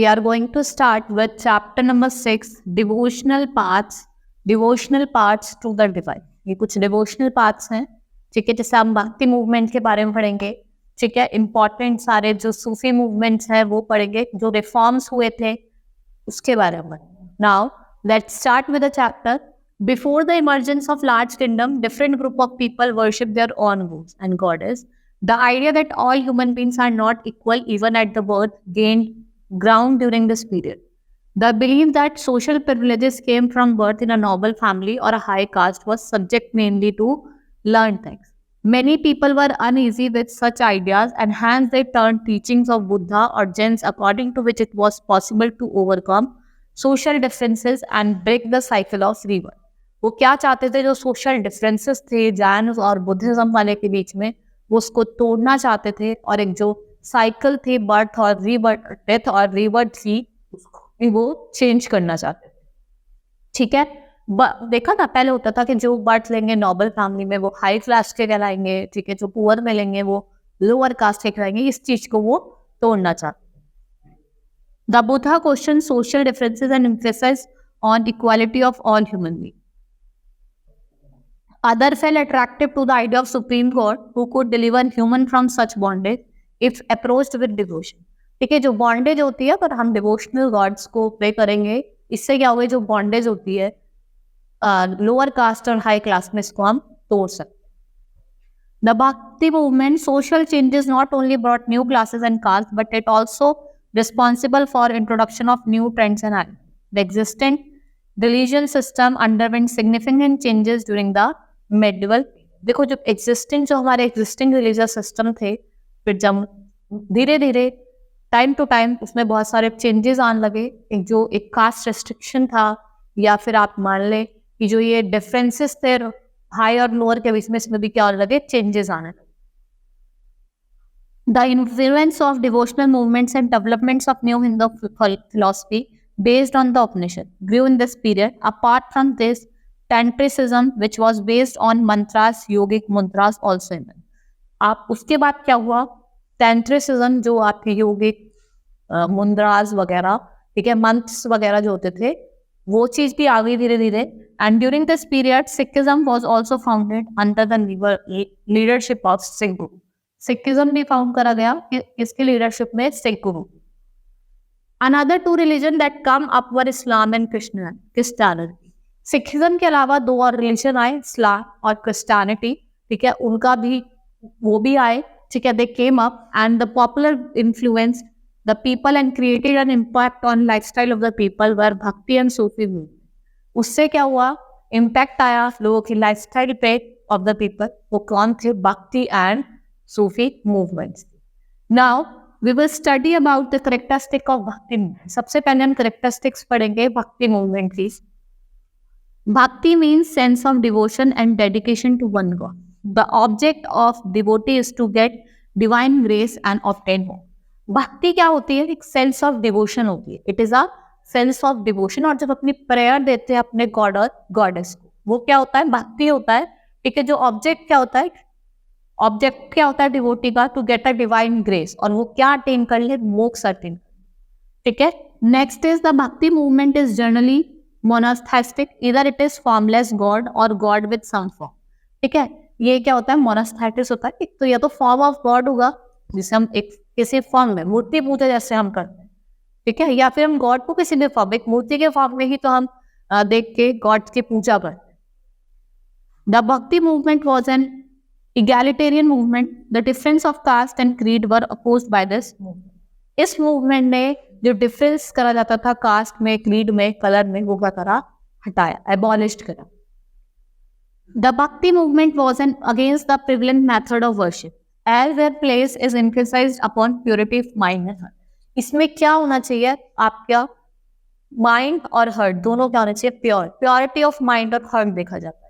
we are going to start with chapter number 6, devotional paths to the divine. ये कुछ devotional paths हैं, ठीक है, जैसे हम भक्ति मूवमेंट के बारे में पढ़ेंगे, ठीक है, इंपॉर्टेंट सारे जो सूफी मूवमेंट्स हैं वो पढ़ेंगे, जो रिफॉर्म्स हुए थे उसके बारे में. Now let's start with the chapter. Before the emergence of large kingdom, different group of people worship their own gods and goddess. The idea that all human beings are not equal even at the birth gained ground during this period. The belief that social privileges came from birth in a noble family or a high caste was subject mainly to learned things. Many people were uneasy with such ideas and hence they turned teachings of Buddha or Jains according to which it was possible to overcome social differences and break the cycle of rebirth. वो क्या चाहते थे, जो social differences थे जैन और Buddhism वाले के बीच में, वो उसको तोड़ना चाहते थे और एक जो साइकिल थी बर्थ और रीबर्थ, डेथ और रीबर्थ थी, उसको वो चेंज करना चाहते थे. ठीक है, देखा ना पहले होता था कि जो बर्थ लेंगे नोबल फैमिली में वो हाई क्लास के कहलाएंगे, ठीक है, जो पुअर में लेंगे वो लोअर कास्ट के कहलाएंगे. इस चीज को वो तोड़ना चाहते थे. The Buddha question social differences and emphasise on equality of all human being. Others felt attractive to the idea of supreme God who could deliver human from such bondage if approached with devotion. ठीक है, जो bondage होती है पर हम devotional God's को pray करेंगे, इससे क्या हुआ, जो बॉन्डेज होती है लोअर कास्ट और हाई क्लास में, इसको हम तोड़ सकते हैं. The Bhakti movement social changes not only brought new classes and castes but it also responsible for introduction of new trends and ideas. The existing religion system underwent significant changes during the medieval. देखो जो हमारे existing religious system थे, फिर जब धीरे धीरे time to time उसमें बहुत सारे चेंजेस आने लगे. एक कास्ट रेस्ट्रिक्शन था, या फिर आप मान ले कि जो ये डिफरेंसेस थे हाई और लोअर के बीच में, इसमें भी क्या होने लगे, चेंजेस आने लगे. The influence of devotional movements and developments of new Hindu philosophy based on the Upanishad grew in this period. Apart from this, Tantricism, which was based on mantras, yogic mantras, also in. आप उसके बाद क्या हुआ, Tantricism जो आपके योगिक मुद्रास वगैरह, ठीक है, मंत्स वगैरह जो होते थे, वो चीज भी आ गई धीरे धीरे. And during this period Sikhism was also founded under the leadership of Sikh Guru. Sikhism भी फाउंड करा गया इसके लीडरशिप में सिख गुरु. Another two religion that come up were Islam and Christianity. Sikhism के अलावा दो और रिलीजन आए, इस्लाम और क्रिश्चियनिटी. ठीक है, उनका भी वो भी आए. ठीक है, they came up and the popular influence the people and created an impact on lifestyle of the people were Bhakti and Sufi movement. उससे क्या हुआ, इम्पैक्ट आया लोगों की लाइफस्टाइल पे ऑफ द पीपल. वो कौन थे, भक्ति and Sufi movements. Now we will study about the characteristic of bhakti movement. सबसे पहले हम characteristics पढ़ेंगे भक्ति movement की. Bhakti means sense of devotion and dedication to one God. The object of devotee is to get divine grace and obtain more. भक्ति क्या होती है, एक sense of devotion होती है. It is a sense of devotion. और जब अपनी prayer देते हैं अपने God और goddess को, वो क्या होता है, भक्ति होता है. ठीक है, जो object क्या होता है, ऑब्जेक्ट क्या होता है डिवोटी का, to get a divine grace, और वो क्या अटेन कर ले, मोक्ष अटेन. ठीक है, नेक्स्ट इज द भक्ति मूवमेंट इज जनरली मोनास्थेटिक, इधर इट इज फॉर्मलेस गॉड और गॉड विद सम फॉर्म. ठीक है, ये क्या होता है, मोनास्थेटिस होता है, एक तो या तो फॉर्म ऑफ गॉड होगा जिसे हम एक किसी फॉर्म में मूर्ति पूजा जैसे हम करते हैं. ठीक है, या फिर हम गॉड को किसी भी फॉर्म, एक मूर्ति के फॉर्म में ही तो हम देख के गॉड की पूजा करते हैं. द भक्ति movement was an egalitarian movement. The difference of caste and creed were opposed by this movement. इस मूवमेंट ने जो डिफरेंस करा जाता था कास्ट में, क्रीड में, कलर में, वो क्या करा, हटाया, abolished करा. The Bhakti movement was against the prevalent method of worship, as their place is emphasized upon purity of mind and heart. इसमें क्या होना चाहिए, आपका माइंड और हार्ट दोनों क्या होना चाहिए, प्योरिटी ऑफ माइंड और हार्ट देखा जाता है.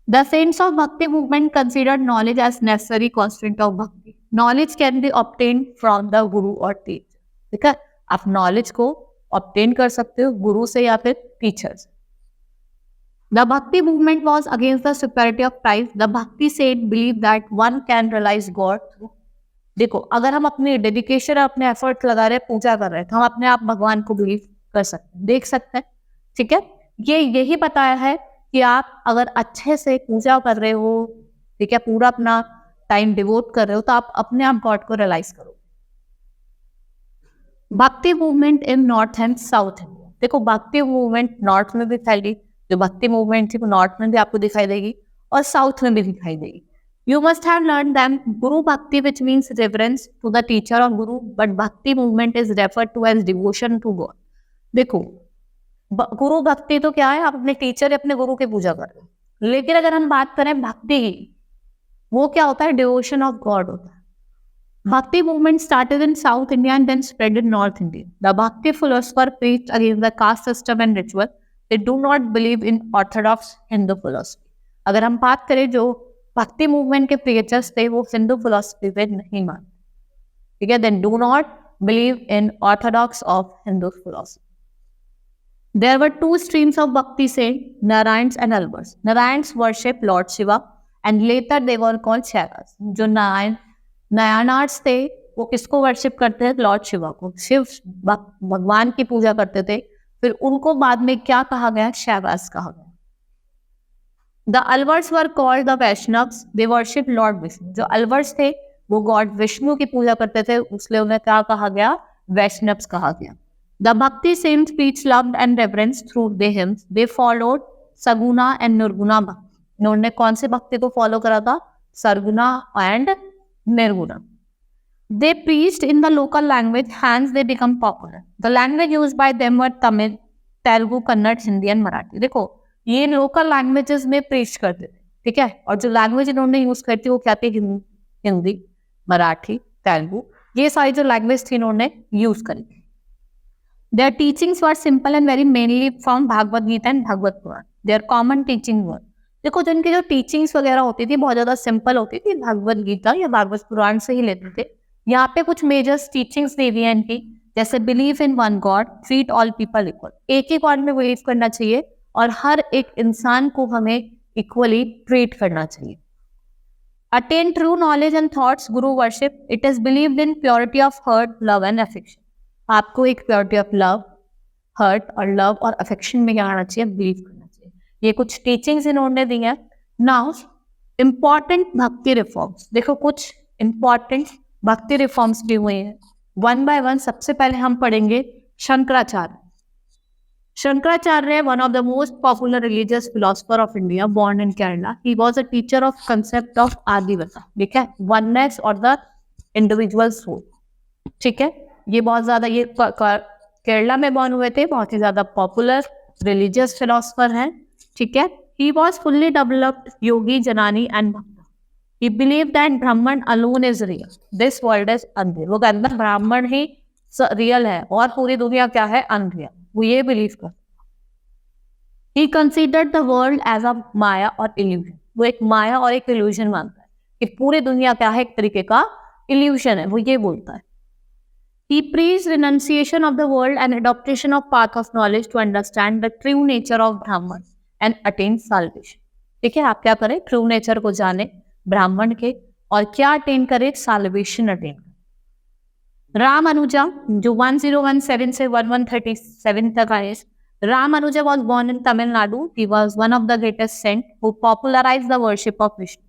The saints of Bhakti movement considered knowledge as necessary constraint of Bhakti. Knowledge can be obtained from the Guru or teacher. ठीक है, आप knowledge को obtain कर सकते हो गुरु से या फिर teacher से. The Bhakti movement was against the superiority of Christ. The Bhakti saint believed that one can realize God through देखो, अगर हम अपनी डेडिकेशन और अपने एफर्ट लगा रहे हैं, पूजा कर रहे हैं, तो हम अपने आप भगवान को बिलीव कर सकते हैं, देख सकते हैं। ठीक है, ये यही बताया है कि आप अगर अच्छे से पूजा कर रहे हो, ठीक है, पूरा अपना टाइम डिवोट कर रहे हो, तो आप अपने आप गॉड को रियलाइज करो। भक्ति movement in north and south India. देखो, भक्ति मूवमेंट नॉर्थ में भी फैली, जो भक्ति मूवमेंट थी वो नॉर्थ में भी आपको दिखाई देगी और साउथ में भी दिखाई देगी। You must have learned them Guru Bhakti, which means reverence to the teacher or Guru, but Bhakti movement is referred to as devotion to God. देखो, गुरु भक्ति तो क्या है, आप अपने टीचर या अपने गुरु की पूजा कर रहे हो, लेकिन अगर हम बात करें भक्ति की, वो क्या होता है, डिवोशन ऑफ गॉड होता है। Bhakti movement started in South India and then spread in North India. The Bhakti philosopher preached against the caste system and ritual. They do not believe in orthodox Hindu philosophy. अगर हम बात करें जो भक्ति movement के preachers थे, वो Hindu philosophy पे नहीं मानते, ठीक है, then do not believe in orthodox of Hindu philosophy. There were two streams of bhakti saint, Narayans and Alvars. Narayans worship lord Shiva and later they were called Shaivas. जो नारायणार्स थे वो किसको वर्शिप करते हैं, लॉर्ड शिवा को, शिव भगवान की पूजा करते थे। फिर उनको बाद में क्या कहा गया, शैवास कहा गया। The Alvars were called the Vaishnavas. They worship Lord Vishnu. जो अलवर्स थे वो गॉड विष्णु की पूजा करते थे, इसलिए उन्हें क्या कहा गया, वैष्णव्स कहा गया। The Bhakti saints preached love and reverence through their hymns. They followed Saguna and Nirguna Bhakti. इन्होंने कौन से भक्ति को फॉलो करा था, सरगुना and Nirguna. They preached in the local language, hence they become popular. The language used by them were Tamil, Telugu, Kannada, Hindi and Marathi. देखो, ये local languages में प्रीच करते थे, ठीक है, और जो लैंग्वेज इन्होंने यूज करती वो क्या थी, हिंदी, मराठी, तेलुगु, ये सारी जो लैंग्वेज थी इन्होंने यूज करी। Their teachings were simple and very mainly from Bhagavad Gita and Bhagavata Purana. Their common teaching were, देखो जिनकी जो टीचिंग्स वगैरह होती थी बहुत ज्यादा सिंपल होती थी, भागवत गीता या भागवत पुराण से ही लेते थे। यहाँ पे कुछ मेजर टीचिंग्स दी हुई है इनकी, जैसे believe in one God, treat all people equal, एक ही गॉड में बिलीव करना चाहिए और हर एक इंसान को हमें इक्वली ट्रीट करना चाहिए। Attain true knowledge and thoughts, guru worship, it is believed in purity of heart, love and affection. आपको एक प्योरिटी ऑफ लव, हर्ट और लव और अफेक्शन में क्या आना चाहिए, बिलीव करना चाहिए। ये कुछ टीचिंग्स इन्होंने दी है। नाउ इंपॉर्टेंट भक्ति रिफॉर्म्स, देखो कुछ इंपॉर्टेंट भक्ति रिफॉर्म्स भी हुए हैं, वन बाय वन। सबसे पहले हम पढ़ेंगे Shankaracharya. Shankaracharya, one of the most popular religious philosopher of India, born in Kerala. He was a teacher of concept of Adivata, ठीक है, oneness or the individual soul, ठीक है। ये बहुत ज्यादा, ये केरला में बॉर्न हुए थे, बहुत ही ज्यादा पॉपुलर रिलीजियस फिलोसफर हैं, ठीक है। He was fully developed yogi, janani and bhakta. He believed that Brahman alone is real. This world is unreal. वो कहते हैं ब्राह्मण ही रियल है और पूरी दुनिया क्या है, अनरियल, वो ये बिलीव कर। He considered the world as a माया और illusion. वो एक माया और एक illusion मानता है कि पूरी दुनिया क्या है, एक तरीके का illusion है, वो ये बोलता है। He preached renunciation of the world and adoption of path of knowledge to understand the true nature of Brahman and attain salvation. ठीक है, आप क्या करें, ट्रू नेचर को जाने ब्राह्मण के और क्या अटेन करें, साल्वेशन अटेन करें। रामानुजा, जो 1017 से 1137 तक आए, Ramanuja was born in Tamil Nadu. He was one of the greatest saint who popularized the worship of Vishnu.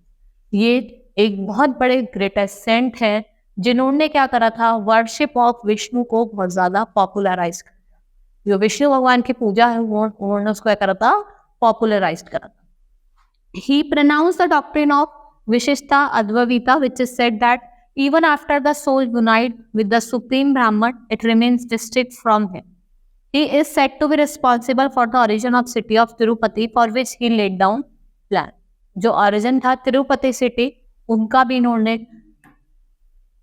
ये एक बहुत बड़े ग्रेटेस्ट सेंट हैं जिन्होंने क्या करा था, वर्शिप ऑफ विष्णु को बहुत ज्यादा पॉपुलराइज करा। जो विष्णु भगवान की पूजा है उन्होंने उसको क्या करा था, पॉपुलराइज करा था। He pronounced the doctrine of Vishishta Advaita, which is said that even after the soul unites with the supreme Brahman, it remains distinct from him. He is said to be responsible for the origin of city of Tirupati, for which he laid down plan. जो origin था Tirupati city, उनका भी इन्होंने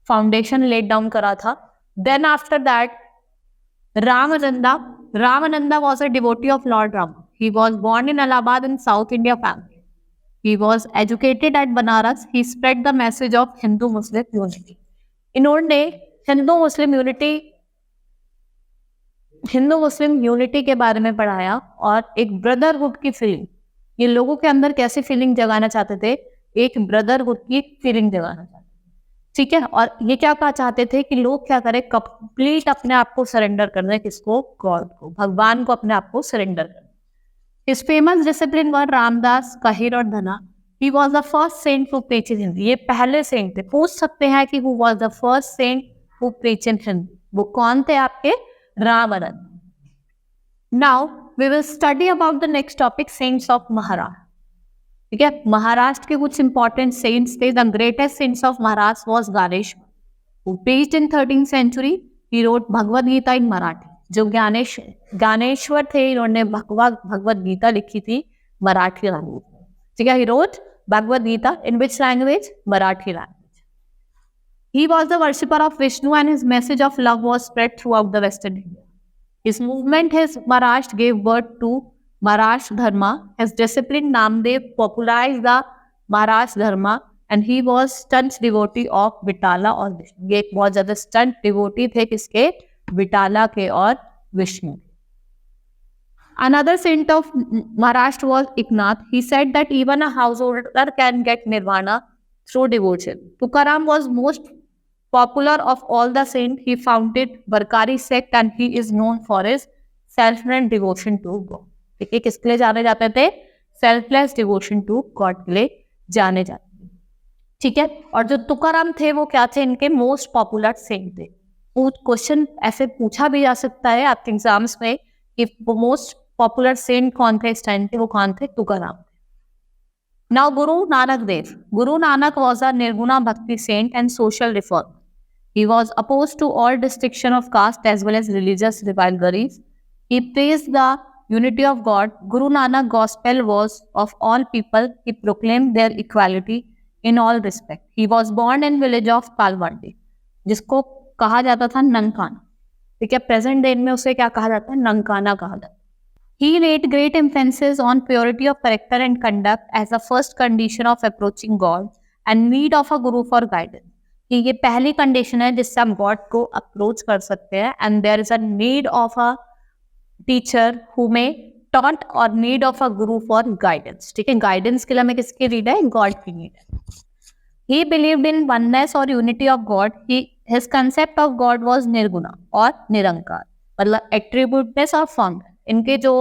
foundation laid down करा था। Then after that, Ramananda was a devotee of Lord Rama. He was born in Allahabad in South India family. He was educated at Banaras. He spread the message of Hindu-Muslim unity. इन्होंने Hindu Muslim unity के बारे में पढ़ाया और एक brotherhood की feeling, ये लोगों के अंदर कैसी फीलिंग जगाना चाहते थे, एक ब्रदरहुड की फीलिंग जगाना चाहते थे। ठीक है। और ये क्या कहा चाहते थे कि लोग क्या करें, कंप्लीट अपने आप को सरेंडर कर दें, किसको, गॉड को, भगवान को अपने आप को सरेंडर कर दें। His famous discipline were Ramdas, कहिर और धना. He was the first saint who preached in Hindi. ये पहले सेंट थे। पूछ सकते हैं कि who was the first saint who preached in Hindi? वो कौन थे आपके, Ramanand. Now we will study about the next topic, saints of Maharashtra. ठीक है, महाराष्ट्र के कुछ इंपॉर्टेंट सेंट्स थे। The greatest saints of Maharashtra was Dnyaneshwar, who preached in 13th century. He wrote Bhagavad Gita in Marathi. जो ज्ञानेश्वर थे, इन्होंने भगवद गीता लिखी थी मराठी लैंग्वेज में। ठीक है, he wrote Bhagavad Gita in which language? Marathi language. He was the worshipper of Vishnu and his message of love was spread throughout the Western India. His movement, his Maharashtra, gave birth to Maharashtra Dharma. His discipline Namdev popularized the Maharashtra Dharma and he was stunt devotee of Vitala और विष्णु। ये एक बहुत ज्यादा stunt devotee थे किसके, विटाला के और Vishnu. Another saint of Maharashtra was Eknath. He said that even a householder can get nirvana through devotion. Tukaram was most popular of all the saints. He founded Barkari sect and he is known for his selfless devotion to God. ठीक है, किसके लिए जाने जाते थे, selfless devotion to God के लिए जाने जाते थे। ठीक है, और जो तुकाराम थे वो क्या थे, इनके मोस्ट पॉपुलर सेंट थे। क्वेश्चन ऐसे पूछा भी जा सकता है आपके एग्जाम्स में कि वो मोस्ट पॉपुलर सेंट कौन थे इस टाइम पे, वो कौन थे, Tukaram. Now Guru Nanak Dev. Guru Nanak was a Nirguna भक्ति saint and social reformer. He was opposed to all distinction of caste as well as religious rivalries. He praised the unity of God. Guru Nanak gospel was of all people. He proclaimed their equality in all respect. He was born in village of Palwandi, जिसको कहा जाता था ननकाना। ठीक है, present day में उसे क्या कहा जाता है, ननकाना कहा जाता है। He laid great emphasis on purity of character and conduct as the first condition of approaching God and need of a guru for guidance. कि ये पहली कंडीशन है जिससे हम गॉड को अप्रोच कर सकते हैं and there is a need of a teacher who may taught और need of a guru for guidance. ठीक है, गाइडेंस के लिए हमें किसकी नीड है, गॉड की नीड है। He believed in oneness और unity of God. His concept of God was Nirguna और निरंकार, मतलब एट्रीब्यूटनेस और फॉर्म। इनके जो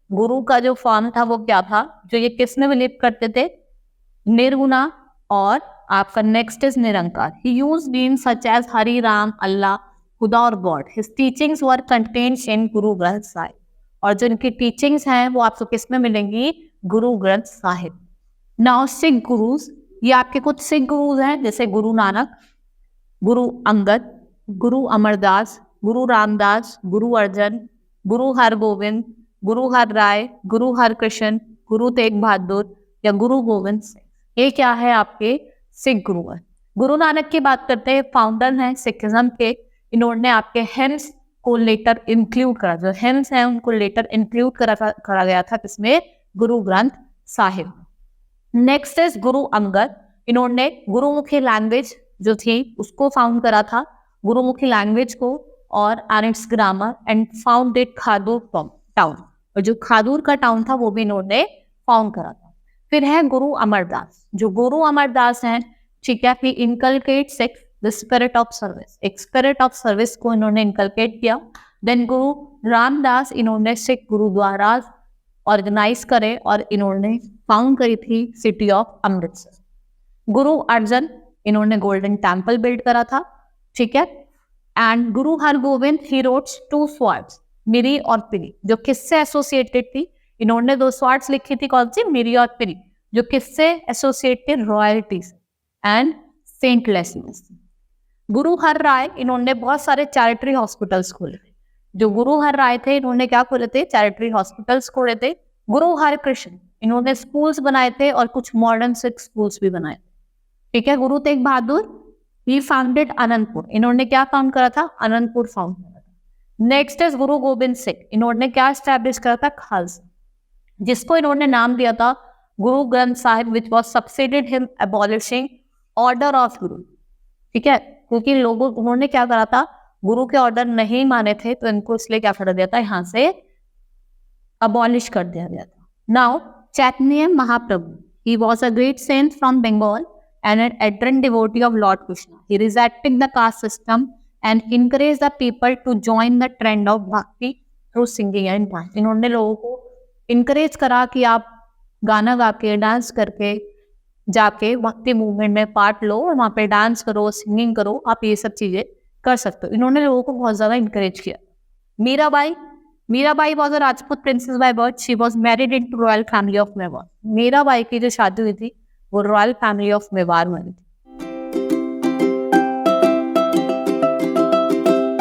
गुरु का जो फॉर्म था वो क्या था, जो ये किस में बिलीव करते थे, निर्गुणा और आपका next is Nirankar. He used names such as Hari, Ram, Allah, Khuda और God. His teachings were contained in Guru Granth Sahib, और जो इनकी टीचिंग्स हैं वो आपको किस में मिलेंगी, गुरु ग्रंथ साहिब। नाउ सिख गुरुज, ये आपके कुछ सिख गुरुज हैं जैसे गुरु नानक, गुरु अंगद, गुरु अमरदास, गुरु रामदास, गुरु अर्जन, गुरु हरगोविंद, गुरु हर राय, गुरु हरकृष्ण, गुरु तेग बहादुर या गुरु गोविंद सिंह। ये क्या है, आपके सिख गुरु है। गुरु नानक की बात करते हैं, फाउंडर हैं सिखिज्म के। इन्होंने आपके हिम्स को लेटर इंक्लूड करा, जो हिम्स हैं उनको लेटर इंक्लूड करा गया था किसमें, गुरु ग्रंथ साहिब। Next is Guru Angad. इन्होंने गुरुमुखी लैंग्वेज जो थी उसको फाउंड करा था, गुरुमुखी लैंग्वेज को और its grammar, and founded Khadur town, और जो खादूर का टाउन था वो भी इन्होंने फाउंड करा था। फिर है गुरु अमरदास। जो गुरु अमरदास हैं, ठीक है, he inculcates the spirit of service, एक स्पिरिट ऑफ सर्विस को इन्होंने इनकलकेट किया। देन गुरु रामदास, इन्होंने सिख गुरुद्वारा ऑर्गेनाइज करे और इन्होंने फाउंड करी थी सिटी ऑफ अमृतसर। गुरु अर्जन, इन्होंने गोल्डन टेम्पल बिल्ड करा था, ठीक है। And Guru Hargovind, he रोट्स 2 swords, मिरी और पिरी, जो किससे एसोसिएटेड थी, इन्होंने 2 स्वर्ड्स लिखी थी, कौन सी, मिरी और पिरी, जो किससे एसोसिएटेड, रॉयल्टी से एंड सेंटलेसनेस। गुरु हर राय, इन्होंने बहुत सारे चैरिटरी हॉस्पिटल्स खोले थे। जो गुरु हर राय थे, इन्होंने क्या खोले थे, चैरिटरी हॉस्पिटल्स खोले थे। गुरु हरकृष्ण, इन्होंने स्कूल्स बनाए थे और कुछ मॉडर्न सिख स्कूल्स भी बनाए थे, ठीक है। गुरु तेग बहादुर, ही फाउंडेड अनंतपुर, इन्होंने क्या फाउंड करा था, अनंतपुर फाउंड करा था। नेक्स्ट इज गुरु गोविंद सिंह, इन्होंने क्या एस्टैब्लिश करा था, खालसा, जिसको इन्होंने नाम दिया था Guru Granth Sahib, which was succeeded him abolishing order of गुरु, ठीक है, क्योंकि लोगों, उन्होंने क्या करा था, गुरु के ऑर्डर नहीं माने थे, तो इनको इसलिए क्या कर दिया था, यहाँ से अबॉलिश कर दिया गया था। Now Chaitanya Mahaprabhu, he was a great saint from Bengal, and an ardent devotee of Lord Krishna. He rejected the caste system and encouraged the people to join the trend of bhakti through singing and dance. इन्होंने लोगों को encourage करा कि आप गाना गा के dance करके जाके भक्ति मूवमेंट में पार्ट लो और वहाँ पे डांस करो, सिंगिंग करो, आप ये सब चीजें कर सकते हो. इन्होंने लोगों को बहुत ज्यादा encourage किया. Mirabai was a Rajput princess by birth. She was married into royal family of Mewar. Mirabai की जो शादी हुई थी वो रॉयल फैमिली ऑफ मेवाड़ में हुई थी.